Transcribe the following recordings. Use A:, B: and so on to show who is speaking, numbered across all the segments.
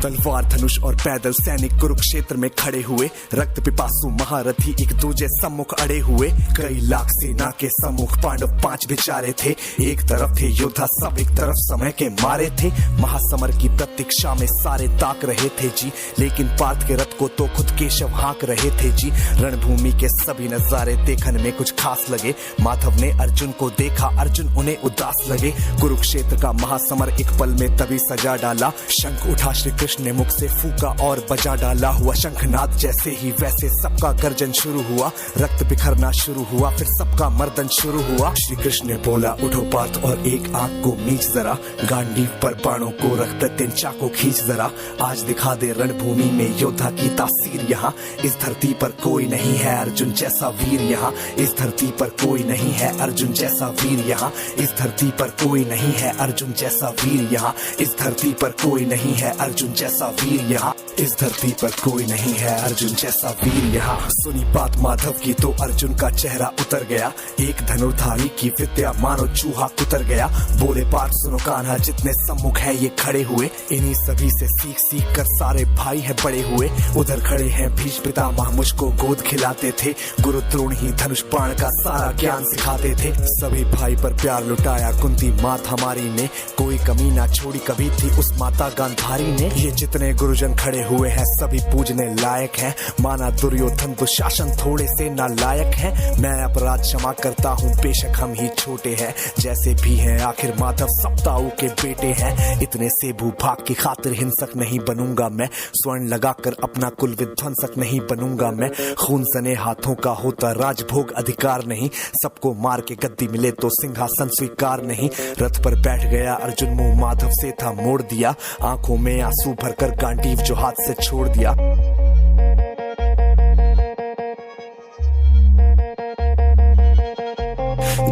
A: तलवार धनुष और पैदल सैनिक कुरुक्षेत्र में खड़े हुए, रक्त पिपासु महारथी एक दूजे सम्मुख अड़े हुए। कई लाख सेना के सम्मुख पांडव 5 बेचारे थे। एक तरफ थे योद्धा सब, एक तरफ समय के मारे थे। महासमर की प्रतीक्षा में सारे ताक रहे थे जी, लेकिन पार्थ के रथ को तो खुद केशव हाँक रहे थे जी। रणभूमि के सभी नजारे देखने में कुछ खास लगे। माधव ने अर्जुन को देखा, अर्जुन उन्हें उदास लगे। कुरुक्षेत्र का महासमर एक पल में तभी सजा डाला। शंख उठा श्री कृष्ण ने मुख से फूका और बजा डाला। हुआ शंखनाद जैसे ही वैसे सबका गर्जन शुरू हुआ। रक्त बिखरना शुरू हुआ, फिर सबका मर्दन शुरू हुआ। श्री कृष्ण ने बोला, उठो पार्थ और एक आंख को मीच जरा, गांडीव पर बाणों को रख प्रत्यंचा को खींच जरा। आज दिखा दे रणभूमि में योद्धा की तासीर यहाँ। इस धरती पर कोई नहीं है अर्जुन जैसा वीर यहाँ। इस धरती पर कोई नहीं है अर्जुन जैसा वीर यहाँ। इस धरती पर कोई नहीं है अर्जुन जैसा वीर यहाँ। इस धरती पर कोई नहीं है अर्जुन जैसा वीर यहाँ। इस धरती पर कोई नहीं है अर्जुन जैसा वीर यहाँ। सुनी बात माधव की तो अर्जुन का चेहरा उतर गया। एक धनुर्धारी की विद्या मानो चूहा कुतर गया। बोले पार्थ सुनो कान्हा, जितने सम्मुख है ये खड़े हुए, इन्हीं सभी से सीख सीख कर सारे भाई है बड़े हुए। उधर खड़े हैं भीष्म पितामह, मुझको गोद खिलाते थे। गुरु द्रोण ही धनुष बाण का सारा ज्ञान सिखाते थे। सभी भाई पर प्यार लुटाया कुंती मात हमारी ने, कोई कमी ना छोड़ी कभी थी उस माता गांधारी ने। ये जितने गुरुजन खड़े हुए हैं सभी पूजने लायक हैं। माना दुर्योधन दुशासन थोड़े से नालायक हैं। मैं अपराध क्षमा करता हूँ बेशक हम ही छोटे हैं, जैसे भी हैं आखिर माधव सप्ताऊ के बेटे हैं। इतने से भूभाग की खातिर हिंसक नहीं बनूंगा मैं, स्वर्ण लगाकर अपना कुल विध्वंसक नहीं बनूंगा मैं। खून सने हाथों का होता राजभोग अधिकार नहीं, सबको मार के गद्दी मिले तो सिंहासन स्वीकार नहीं। रथ पर बैठ गया अर्जुन, मुंह माधव से था मोड़ दिया। आंखों में आंसू भरकर गांडीव जो हाथ से छोड़ दिया।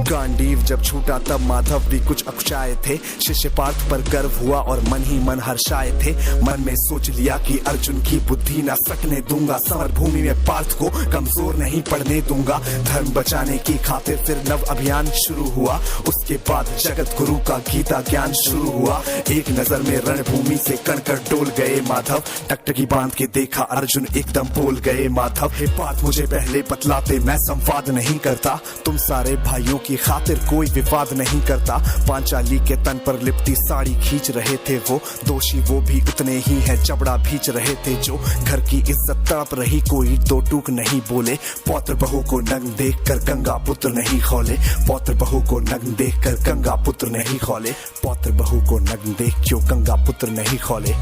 A: गांडीव जब छूटा तब माधव भी कुछ अकुचाए थे। शिष्य पार्थ पर गर्व हुआ और मन ही मन हर्षाए थे। मन में सोच लिया कि अर्जुन की बुद्धि न सकने दूंगा। समर भूमि में पार्थ को कमजोर नहीं पड़ने दूंगा। धर्म बचाने की खातिर फिर नव अभियान शुरू हुआ। उसके बाद जगत गुरु का गीता ज्ञान शुरू हुआ। एक नजर में रणभूमि से कणकण डोल गए माधव। टकटकी बांध के देखा अर्जुन एकदम बोल गए माधव। हे पार्थ मुझे पहले बतलाते, मैं संवाद नहीं करता। तुम सारे भाइयों की खातिर कोई विवाद नहीं करता। पांचाली के तन पर लिपटी साड़ी खींच रहे थे वो, दोषी वो भी उतने ही हैं जबड़ा भींच रहे थे जो। घर की इज्जत तड़प रही कोई दो टूक नहीं बोले। पौत्र बहू को नग्न देखकर गंगा पुत्र नहीं खौले। पौत्र बहू को नग्न देखकर गंगा पुत्र नहीं खौले। पौत्र बहू को नग्न देख क्यों गंगा पुत्र नहीं खौले।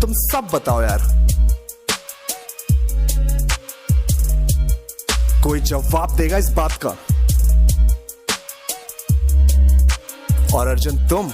A: तुम सब बताओ यार, कोई जवाब देगा इस बात का? और अर्जुन तुम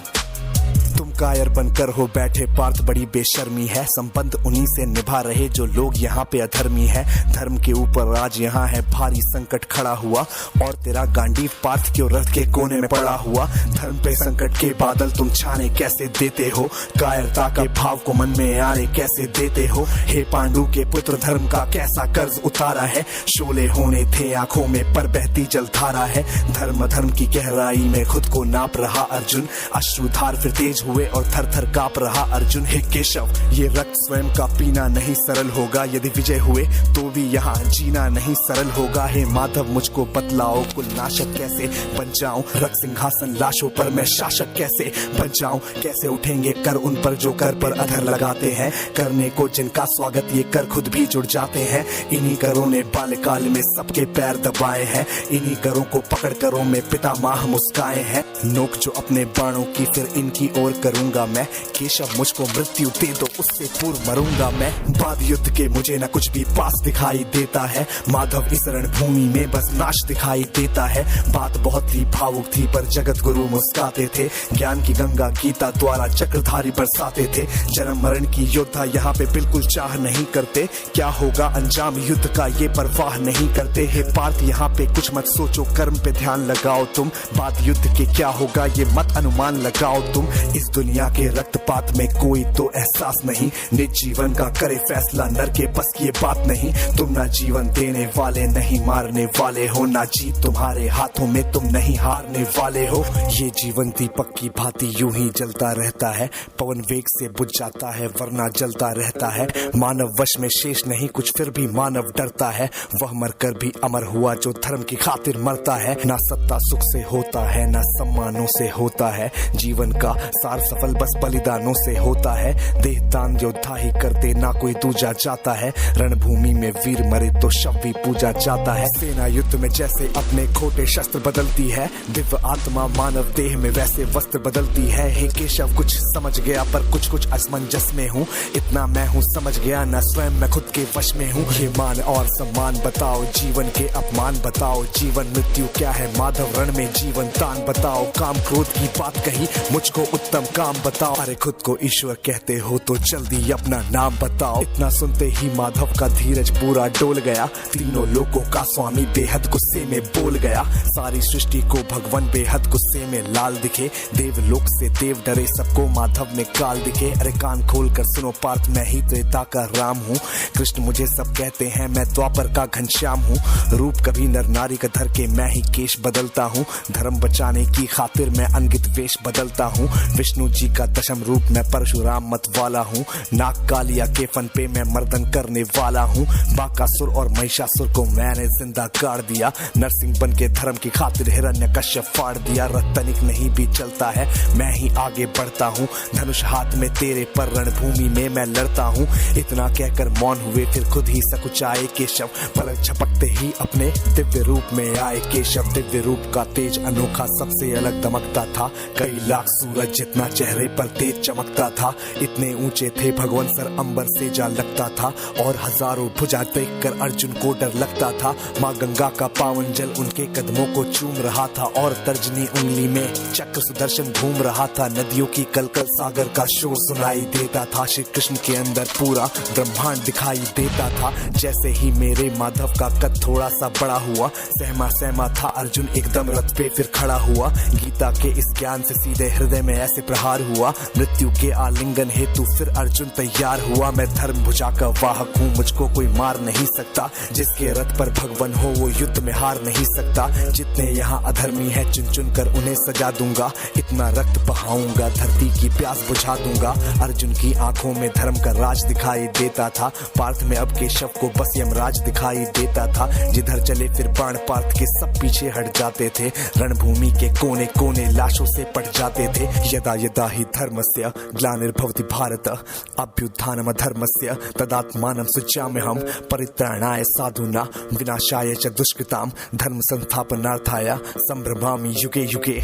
A: कायर बनकर हो बैठे पार्थ, बड़ी बेशर्मी है। संबंध उन्हीं से निभा रहे जो लोग यहाँ पे अधर्मी है। धर्म के ऊपर आज यहाँ है भारी संकट खड़ा हुआ, और तेरा गांडीव पार्थ क्यों रथ के कोने में पड़ा हुआ। धर्म पे संकट के बादल तुम छाने कैसे देते हो, कायरता के भाव को मन में आने कैसे देते हो। हे पांडु के पुत्र धर्म का कैसा कर्ज उतारा है। शोले होने थे आंखों में पर बहती जलधारा है। धर्म धर्म की गहराई में खुद को नाप रहा अर्जुन। अश्रुधार फिर तेज हुए और थर थर कांप रहा अर्जुन। हे केशव ये रक्त स्वयं का पीना नहीं सरल होगा। यदि विजय हुए तो भी यहाँ जीना नहीं सरल होगा। हे माधव मुझको बतलाओ, कुल नाशक कैसे बन जाऊं। रक्त सिंहासन लाशों पर मैं शासक कैसे बन जाऊं। कैसे उठेंगे कर उन पर जो कर पर अधर लगाते हैं। करने को जिनका स्वागत ये कर खुद भी जुड़ जाते हैं। इन्हीं करों ने बाल्यकाल में सबके पैर दबाए हैं। इन्हीं करों को पकड़ करों में पितामह मुस्काए हैं। नोक जो अपने बाणों की फिर इनकी ओर करूंगा मैं। केशव मुझको मृत्यु दे दो उससे पूर्व मरूंगा मैं। बाद युद्ध के मुझे न कुछ भी पास दिखाई देता है। माधव इस रणभूमि में बस नाश दिखाई देता है। बात बहुत ही भावुक थी पर जगत गुरु मुस्काते थे। ज्ञान की गंगा गीता द्वारा चक्रधारी बरसाते थे। जन्म मरण की योद्धा यहाँ पे बिल्कुल चाह नहीं करते। क्या होगा अंजाम युद्ध का ये परवाह नहीं करते। हे पार्थ यहाँ पे कुछ मत सोचो, कर्म पे ध्यान लगाओ तुम। बाद युद्ध के क्या होगा ये मत अनुमान लगाओ तुम। इस दुनिया के रक्तपात में कोई तो एहसास नहीं। निज जीवन का करे फैसला, नर के बस की ये बात नहीं। तुम ना जीवन देने वाले नहीं मारने वाले हो, ना जीत तुम्हारे हाथों में, तुम नहीं हारने वाले हो। ये जीवन दीपक की भांति यूं ही जलता रहता है, पवन वेग से बुझ जाता है वरना जलता रहता है। मानव वश में शेष नहीं कुछ, फिर भी मानव डरता है। वह मरकर भी अमर हुआ जो धर्म की खातिर मरता है। ना सत्ता सुख से होता है, ना सम्मानों से होता है। जीवन का सार सफल बस बलिदानों से होता है। देह दान योद्धा ही करते, ना कोई दूजा जाता है। रणभूमि में वीर मरे तो शव भी पूजा जाता है। सेना युद्ध में जैसे अपने खोटे शस्त्र बदलती है, दिव्य आत्मा मानव देह में वैसे वस्त्र बदलती है। हे केशव कुछ समझ गया पर कुछ कुछ असमंजस में हूँ। इतना मैं हूँ समझ गया, ना स्वयं मैं खुद के वश में हूँ। ये मान और सम्मान बताओ, जीवन के अपमान बताओ। जीवन मृत्यु क्या है माधव रण में जीवन दान बताओ। काम क्रोध की बात कही, मुझको उत्तम काम बताओ। अरे खुद को ईश्वर कहते हो तो जल्दी अपना नाम बताओ। इतना सुनते ही माधव का धीरज पूरा डोल गया। तीनों लोगों का स्वामी बेहद गुस्से में बोल गया। सारी सृष्टि को भगवान बेहद गुस्से में लाल दिखे। देवलोक से देव डरे, सबको माधव में काल दिखे। अरे कान खोल कर सुनो पार्थ, मैं ही त्रेता का राम हूँ। कृष्ण मुझे सब कहते हैं, मैं द्वापर का घनश्याम हूँ। रूप कभी नर नारी का धर के मैं ही केश बदलता हूँ। धर्म बचाने की खातिर मैं अनगित वेश बदलता हूँ। विष्णु जी का दशम रूप मैं परशुराम मत वाला हूँ। नाग कालिया के फन पे मैं मर्दन करने वाला हूँ। बाकासुर और महिषासुर को मैंने जिंदा गाड़ दिया। नरसिंह बन के धर्म की खातिर हिरण्यकश्यप फाड़ दिया। रतनिक नहीं भी चलता है, मैं ही आगे बढ़ता हूँ। धनुष हाथ में तेरे पर रणभूमि में मैं लड़ता हूँ। इतना कहकर मौन हुए फिर खुद ही सकुचाए केशव। पलक झपकते ही अपने दिव्य रूप में आए केशव। दिव्य रूप का तेज अनोखा सबसे अलग दमकता था। कई लाख सूरज जितना चेहरे पर तेज चमकता था। इतने ऊंचे थे भगवान सर अंबर से जा लगता था। और हजारों भुजा देख कर अर्जुन को डर लगता था। माँ गंगा का पावन जल उनके कदमों को चूम रहा था। और तर्जनी उंगली में चक्र सुदर्शन घूम रहा था। नदियों की कलकल सागर का शोर सुनाई देता था। श्री कृष्ण के अंदर पूरा ब्रह्मांड दिखाई देता था। जैसे ही मेरे माधव का कद थोड़ा सा बड़ा हुआ, सहमा सहमा था अर्जुन एकदम रथ पे फिर खड़ा हुआ। गीता के इस ज्ञान से सीधे हृदय में ऐसे प्रहार हुआ। मृत्यु के आलिंगन हेतु फिर अर्जुन तैयार हुआ। मैं धर्म भुजा का वाहक हूँ, मुझको कोई मार नहीं सकता। जिसके रथ पर भगवान हो वो युद्ध में हार नहीं सकता। जितने यहाँ अधर्मी है चुन चुन कर उन्हें सजा दूंगा। इतना रक्त बहाऊंगा धरती की प्यास बुझा दूंगा। अर्जुन की आंखों में धर्म का राज दिखाई देता था। पार्थ में अब केशव को बस यमराज दिखाई देता था। जिधर चले फिर बाण पार्थ के सब पीछे हट जाते थे। रणभूमि के कोने कोने लाशों से पट जाते थे। यदा यदा ही धर्मस्य ग्लानिर्भवति भारत अभ्युत्थानम धर्मस्य तदात्मानं सृजाम्यहम् परित्राणाय साधूनां विनाशाय च दुष्कृतां धर्म संस्थापनार्थाय संभ्रमामि युगे युगे।